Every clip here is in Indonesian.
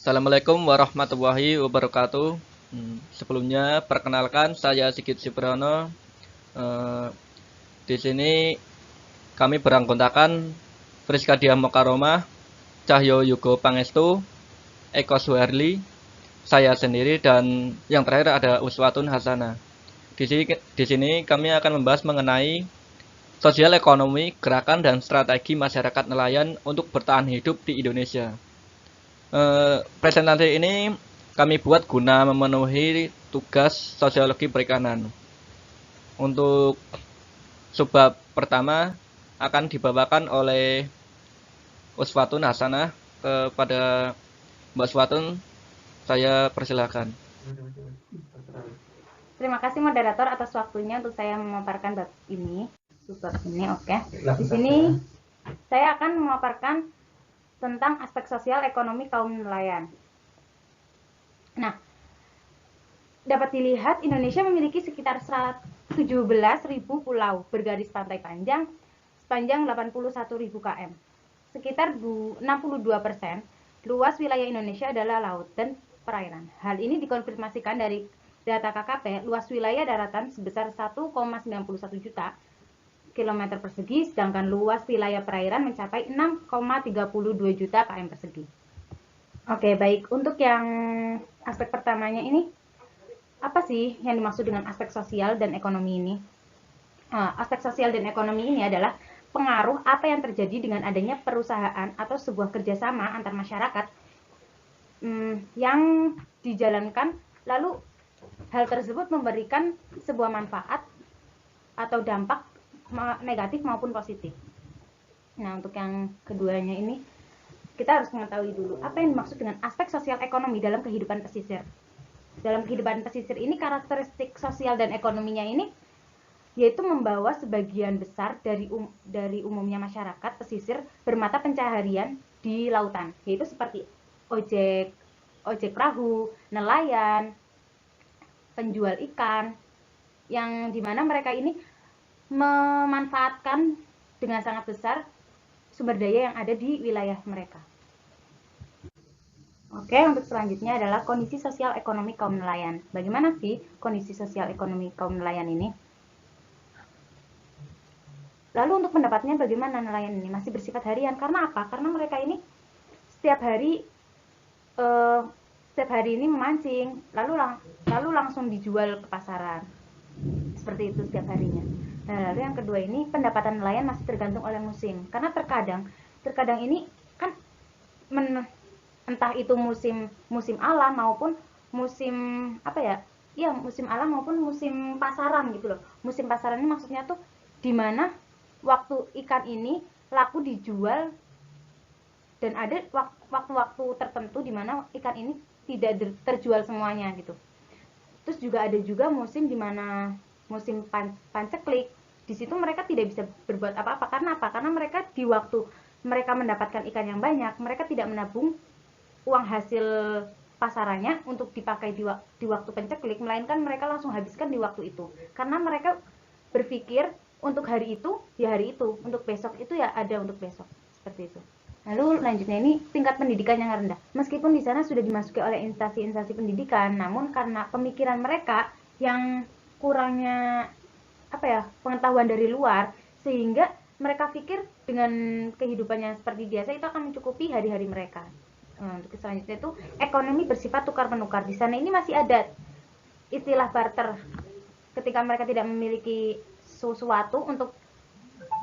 Assalamualaikum warahmatullahi wabarakatuh. Sebelumnya perkenalkan saya Sigit Siprono. Eh, di sini kami beranggotakan Friska Diah Mokaromah, Cahyo Yugo Pangestu, Eko Suharli, saya sendiri dan yang terakhir ada Uswatun Hasanah. Di sini kami akan membahas mengenai sosial ekonomi, gerakan dan strategi masyarakat nelayan untuk bertahan hidup di Indonesia. Presentasi ini kami buat guna memenuhi tugas sosiologi perikanan. Untuk subbab pertama akan dibawakan oleh Uswatun Hasanah. Kepada Mbak Uswatun, saya persilahkan. Terima kasih moderator atas waktunya untuk saya memaparkan bab ini. Subbab ini, oke. Di sini saya akan memaparkan tentang aspek sosial ekonomi kaum nelayan. Nah, dapat dilihat Indonesia memiliki sekitar 17.000 pulau bergaris pantai panjang sepanjang 81.000 km. Sekitar 62% luas wilayah Indonesia adalah laut dan perairan. Hal ini dikonfirmasikan dari data KKP luas wilayah daratan sebesar 1,91 juta kilometer persegi, sedangkan luas wilayah perairan mencapai 6,32 juta km persegi. Oke, baik. Untuk yang aspek pertamanya ini, apa sih yang dimaksud dengan aspek sosial dan ekonomi ini? Aspek sosial dan ekonomi ini adalah pengaruh apa yang terjadi dengan adanya perusahaan atau sebuah kerjasama antar masyarakat yang dijalankan, lalu hal tersebut memberikan sebuah manfaat atau dampak negatif maupun positif. Nah, untuk yang keduanya ini, kita harus mengetahui dulu apa yang dimaksud dengan aspek sosial ekonomi dalam kehidupan pesisir. Dalam kehidupan pesisir ini, karakteristik sosial dan ekonominya ini yaitu membawa sebagian besar dari umumnya masyarakat pesisir bermata pencaharian di lautan, yaitu seperti ojek perahu, nelayan, penjual ikan, yang dimana mereka ini memanfaatkan dengan sangat besar sumber daya yang ada di wilayah mereka. Oke, untuk selanjutnya adalah kondisi sosial ekonomi kaum nelayan. Bagaimana sih kondisi sosial ekonomi kaum nelayan ini? Lalu untuk pendapatnya bagaimana nelayan ini? Masih bersifat harian. Karena apa? Karena mereka ini setiap hari ini memancing, lalu langsung dijual ke pasaran. Seperti itu setiap harinya. Nah, lalu yang kedua ini, pendapatan nelayan masih tergantung oleh musim. Karena terkadang ini kan entah itu musim alam maupun musim apa ya? Iya, musim alam maupun musim pasaran gitu loh. Musim pasaran ini maksudnya tuh di mana waktu ikan ini laku dijual, dan ada waktu-waktu tertentu di mana ikan ini tidak terjual semuanya gitu. Terus juga ada juga musim di mana musim panceklik. Di situ mereka tidak bisa berbuat apa-apa. Karena apa? Karena mereka di waktu mereka mendapatkan ikan yang banyak, mereka tidak menabung uang hasil pasarannya untuk dipakai di waktu penceklik, melainkan mereka langsung habiskan di waktu itu. Karena mereka berpikir untuk hari itu ya hari itu, untuk besok itu ya ada untuk besok, seperti itu. Lalu lanjutnya ini tingkat pendidikan yang rendah. Meskipun di sana sudah dimasuki oleh instansi-instansi pendidikan, namun karena pemikiran mereka yang kurangnya apa ya, pengetahuan dari luar, sehingga mereka pikir dengan kehidupannya seperti biasa itu akan mencukupi hari-hari mereka. Untuk selanjutnya itu ekonomi bersifat tukar menukar. Di sana ini masih ada istilah barter. Ketika mereka tidak memiliki sesuatu untuk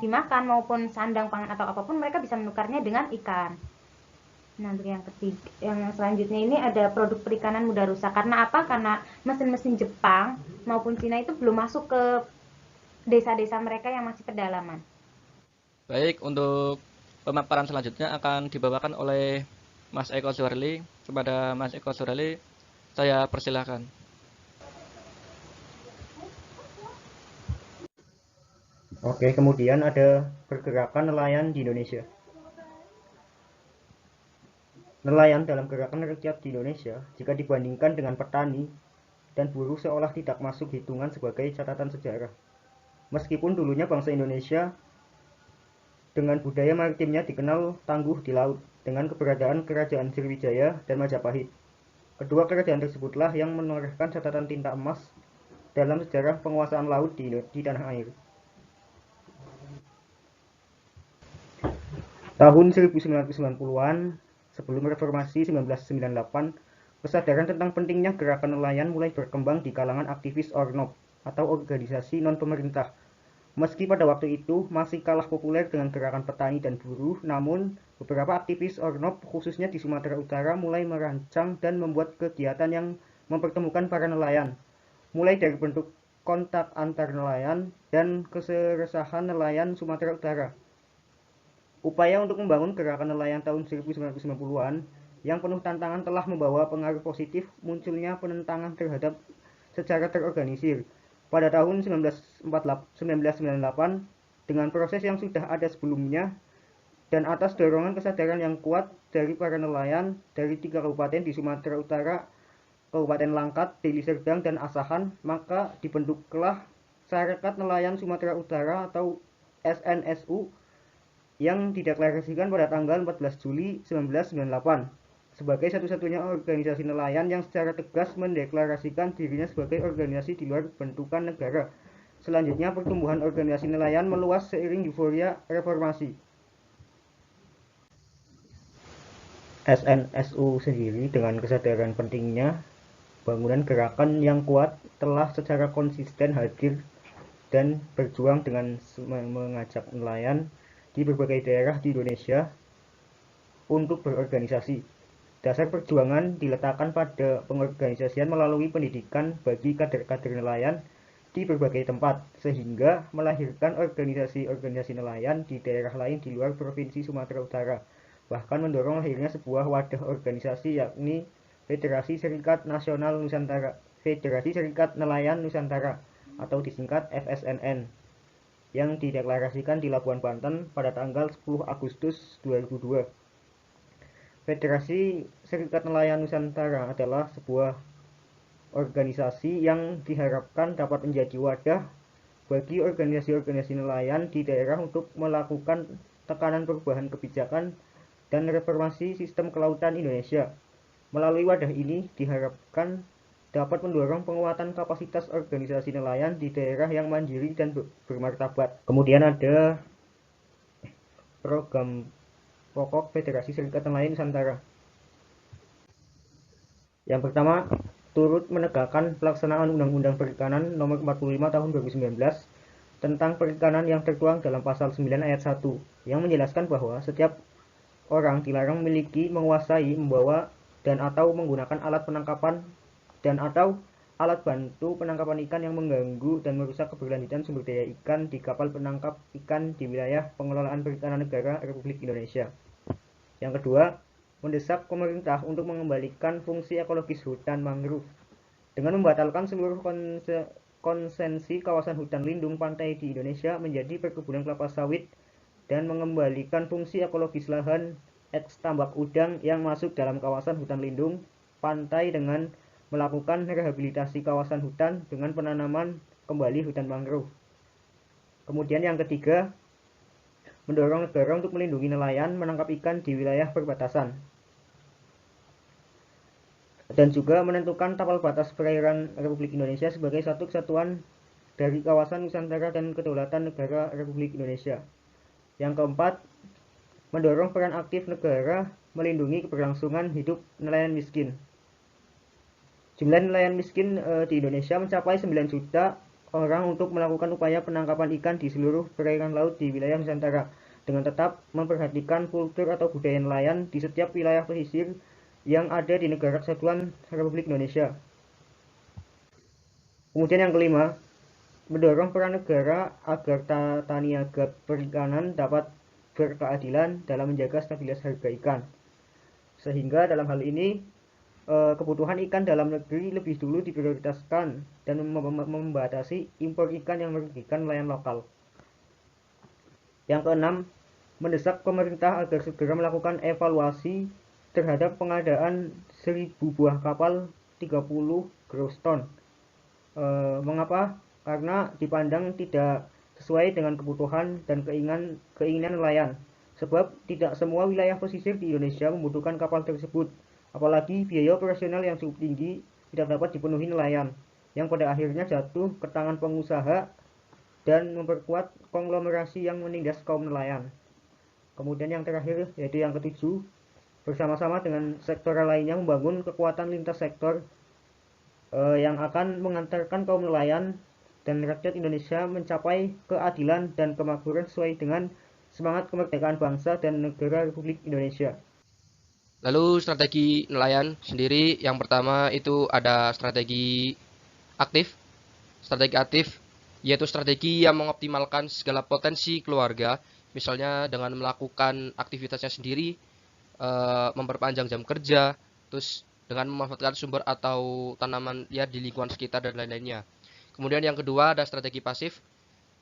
dimakan maupun sandang pangan atau apapun, mereka bisa menukarnya dengan ikan. Nah, untuk yang ketiga, yang selanjutnya ini ada produk perikanan mudah rusak. Karena apa? Karena mesin-mesin Jepang maupun Cina itu belum masuk ke desa-desa mereka yang masih pedalaman. Baik, untuk pemaparan selanjutnya akan dibawakan oleh Mas Eko Suharli. Kepada Mas Eko Suharli, saya persilahkan. Oke, kemudian ada pergerakan nelayan di Indonesia. Nelayan dalam gerakan rakyat di Indonesia, jika dibandingkan dengan petani dan buruh, seolah tidak masuk hitungan sebagai catatan sejarah. Meskipun dulunya bangsa Indonesia dengan budaya maritimnya dikenal tangguh di laut, dengan keberadaan Kerajaan Sriwijaya dan Majapahit. Kedua kerajaan tersebutlah yang menorehkan catatan tinta emas dalam sejarah penguasaan laut di tanah air. Tahun 1990-an, sebelum reformasi 1998, kesadaran tentang pentingnya gerakan nelayan mulai berkembang di kalangan aktivis Ornop atau organisasi non-pemerintah. Meski pada waktu itu masih kalah populer dengan gerakan petani dan buruh, namun beberapa aktivis Ornop khususnya di Sumatera Utara mulai merancang dan membuat kegiatan yang mempertemukan para nelayan, mulai dari bentuk kontak antar nelayan dan keseresahan nelayan Sumatera Utara. Upaya untuk membangun gerakan nelayan tahun 1990-an yang penuh tantangan telah membawa pengaruh positif munculnya penentangan terhadap secara terorganisir pada tahun 1998 dengan proses yang sudah ada sebelumnya dan atas dorongan kesadaran yang kuat dari para nelayan dari 3 kabupaten di Sumatera Utara, Kabupaten Langkat, Deli Serdang, dan Asahan, maka dibentuklah Sarekat Nelayan Sumatera Utara atau SNSU yang dideklarasikan pada tanggal 14 Juli 1998 sebagai satu-satunya organisasi nelayan yang secara tegas mendeklarasikan dirinya sebagai organisasi di luar bentukan negara. Selanjutnya, pertumbuhan organisasi nelayan meluas seiring euforia reformasi. SNSU sendiri dengan kesadaran pentingnya bangunan gerakan yang kuat telah secara konsisten hadir dan berjuang dengan mengajak nelayan di berbagai daerah di Indonesia untuk berorganisasi. Dasar perjuangan diletakkan pada pengorganisasian melalui pendidikan bagi kader-kader nelayan di berbagai tempat, sehingga melahirkan organisasi-organisasi nelayan di daerah lain di luar Provinsi Sumatera Utara, bahkan mendorong lahirnya sebuah wadah organisasi yakni Federasi Serikat Nasional Nusantara, Federasi Serikat Nelayan Nusantara, atau disingkat FSNN, yang dideklarasikan di Labuan Banten pada tanggal 10 Agustus 2002. Federasi Serikat Nelayan Nusantara adalah sebuah organisasi yang diharapkan dapat menjadi wadah bagi organisasi-organisasi nelayan di daerah untuk melakukan tekanan perubahan kebijakan dan reformasi sistem kelautan Indonesia. Melalui wadah ini diharapkan dapat mendorong penguatan kapasitas organisasi nelayan di daerah yang mandiri dan bermartabat. Kemudian ada program pokok Federasi Serikat Nelayan Nusantara. Yang pertama, turut menegakkan pelaksanaan Undang-Undang Perikanan Nomor 45 Tahun 2019 tentang perikanan yang tertuang dalam pasal 9 ayat 1 yang menjelaskan bahwa setiap orang dilarang memiliki, menguasai, membawa, dan atau menggunakan alat penangkapan dan atau alat bantu penangkapan ikan yang mengganggu dan merusak keberlanjutan sumber daya ikan di kapal penangkap ikan di wilayah pengelolaan perikanan negara Republik Indonesia. Yang kedua, mendesak pemerintah untuk mengembalikan fungsi ekologis hutan mangrove dengan membatalkan seluruh konsensi kawasan hutan lindung pantai di Indonesia menjadi perkebunan kelapa sawit dan mengembalikan fungsi ekologis lahan eks tambak udang yang masuk dalam kawasan hutan lindung pantai dengan melakukan rehabilitasi kawasan hutan dengan penanaman kembali hutan mangrove. Kemudian yang ketiga, mendorong negara untuk melindungi nelayan menangkap ikan di wilayah perbatasan. Dan juga menentukan tapal batas perairan Republik Indonesia sebagai satu kesatuan dari kawasan Nusantara dan kedaulatan negara Republik Indonesia. Yang keempat, mendorong peran aktif negara melindungi keberlangsungan hidup nelayan miskin. Jumlah nelayan miskin di Indonesia mencapai 9 juta orang untuk melakukan upaya penangkapan ikan di seluruh perairan laut di wilayah Nusantara dengan tetap memperhatikan kultur atau budaya nelayan di setiap wilayah pesisir yang ada di Negara Kesatuan Republik Indonesia. Kemudian yang kelima, mendorong peran negara agar tata niaga perikanan dapat berkeadilan dalam menjaga stabilitas harga ikan. Sehingga dalam hal ini kebutuhan ikan dalam negeri lebih dulu diprioritaskan dan membatasi impor ikan yang merugikan nelayan lokal. Yang keenam, mendesak pemerintah agar segera melakukan evaluasi terhadap pengadaan 1000 buah kapal 30 gross ton. Mengapa? Karena dipandang tidak sesuai dengan kebutuhan dan keinginan nelayan. sebab tidak semua wilayah pesisir di Indonesia membutuhkan kapal tersebut, apalagi biaya operasional yang cukup tinggi tidak dapat dipenuhi nelayan, yang pada akhirnya jatuh ke tangan pengusaha dan memperkuat konglomerasi yang menindas kaum nelayan. Kemudian yang terakhir, yaitu yang ketujuh, bersama-sama dengan sektor lainnya membangun kekuatan lintas sektor yang akan mengantarkan kaum nelayan dan rakyat Indonesia mencapai keadilan dan kemakmuran sesuai dengan semangat kemerdekaan bangsa dan negara Republik Indonesia. Lalu strategi nelayan sendiri yang pertama itu ada strategi aktif. Strategi aktif yaitu strategi yang mengoptimalkan segala potensi keluarga, misalnya dengan melakukan aktivitasnya sendiri, memperpanjang jam kerja, terus dengan memanfaatkan sumber atau tanaman liar di lingkungan sekitar dan lain-lainnya. Kemudian yang kedua ada strategi pasif,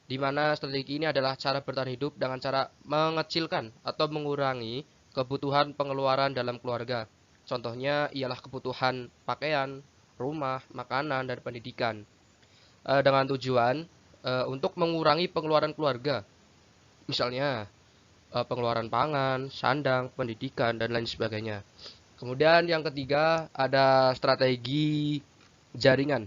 di mana strategi ini adalah cara bertahan hidup dengan cara mengecilkan atau mengurangi kebutuhan pengeluaran dalam keluarga. Contohnya ialah kebutuhan pakaian, rumah, makanan, dan pendidikan. Dengan tujuan untuk mengurangi pengeluaran keluarga, misalnya pengeluaran pangan, sandang, pendidikan, dan lain sebagainya. Kemudian yang ketiga ada strategi jaringan.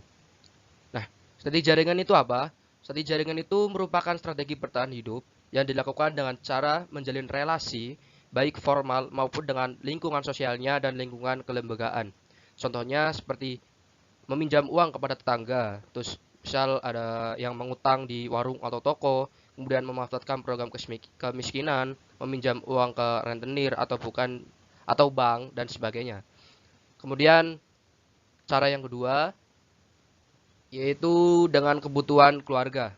Nah, strategi jaringan itu apa? Strategi jaringan itu merupakan strategi bertahan hidup yang dilakukan dengan cara menjalin relasi baik formal maupun dengan lingkungan sosialnya dan lingkungan kelembagaan. Contohnya seperti meminjam uang kepada tetangga, terus misal ada yang mengutang di warung atau toko, kemudian memanfaatkan program kemiskinan, meminjam uang ke rentenir atau bank dan sebagainya. Kemudian cara yang kedua yaitu dengan kebutuhan keluarga.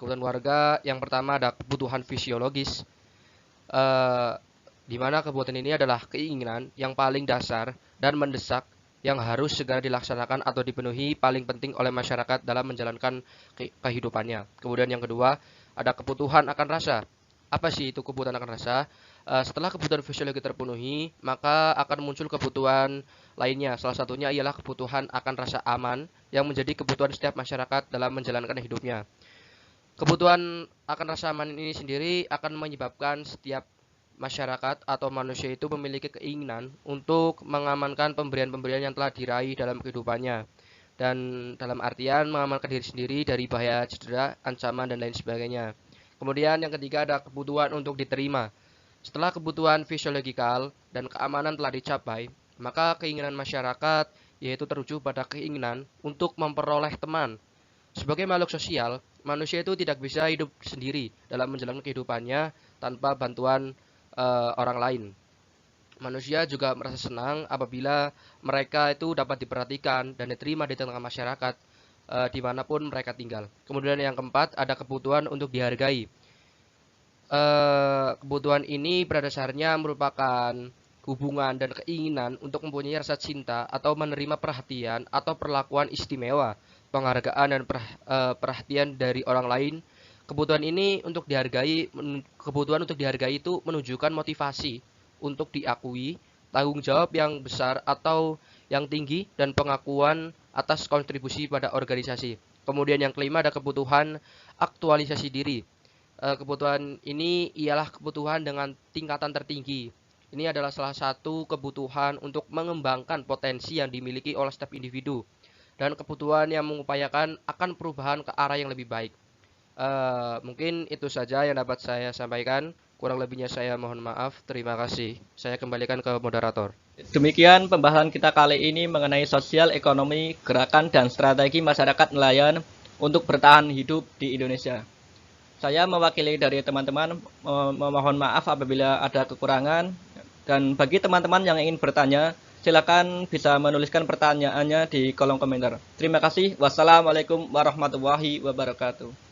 Kebutuhan keluarga yang pertama ada kebutuhan fisiologis, di mana kebutuhan ini adalah keinginan yang paling dasar dan mendesak yang harus segera dilaksanakan atau dipenuhi paling penting oleh masyarakat dalam menjalankan kehidupannya. Kemudian yang kedua, ada kebutuhan akan rasa. Apa sih itu kebutuhan akan rasa? Setelah kebutuhan fisiologi terpenuhi, maka akan muncul kebutuhan lainnya. Salah satunya ialah kebutuhan akan rasa aman yang menjadi kebutuhan setiap masyarakat dalam menjalankan hidupnya. Kebutuhan akan rasa aman ini sendiri akan menyebabkan setiap masyarakat atau manusia itu memiliki keinginan untuk mengamankan pemberian-pemberian yang telah diraih dalam kehidupannya, dan dalam artian mengamankan diri sendiri dari bahaya cedera, ancaman, dan lain sebagainya. Kemudian yang ketiga ada kebutuhan untuk diterima. Setelah kebutuhan fisiologikal dan keamanan telah dicapai, maka keinginan masyarakat yaitu terujuk pada keinginan untuk memperoleh teman. Sebagai makhluk sosial, manusia itu tidak bisa hidup sendiri dalam menjalankan kehidupannya tanpa bantuan orang lain. Manusia juga merasa senang apabila mereka itu dapat diperhatikan dan diterima di tengah masyarakat dimanapun mereka tinggal. Kemudian yang keempat ada kebutuhan untuk dihargai. Kebutuhan ini pada dasarnya merupakan hubungan dan keinginan untuk mempunyai rasa cinta atau menerima perhatian atau perlakuan istimewa, penghargaan dan perhatian dari orang lain. Kebutuhan untuk dihargai itu menunjukkan motivasi untuk diakui, tanggung jawab yang besar atau yang tinggi, dan pengakuan atas kontribusi pada organisasi. Kemudian yang kelima ada kebutuhan aktualisasi diri. Kebutuhan ini ialah kebutuhan dengan tingkatan tertinggi. Ini adalah salah satu kebutuhan untuk mengembangkan potensi yang dimiliki oleh setiap individu, dan kebutuhan yang mengupayakan akan perubahan ke arah yang lebih baik. Mungkin itu saja yang dapat saya sampaikan. Kurang lebihnya saya mohon maaf. Terima kasih. Saya kembalikan ke moderator. Demikian pembahasan kita kali ini mengenai sosial ekonomi, gerakan, dan strategi masyarakat nelayan untuk bertahan hidup di Indonesia. Saya mewakili dari teman-teman memohon maaf apabila ada kekurangan, dan bagi teman-teman yang ingin bertanya, silakan bisa menuliskan pertanyaannya di kolom komentar. Terima kasih. Wassalamualaikum warahmatullahi wabarakatuh.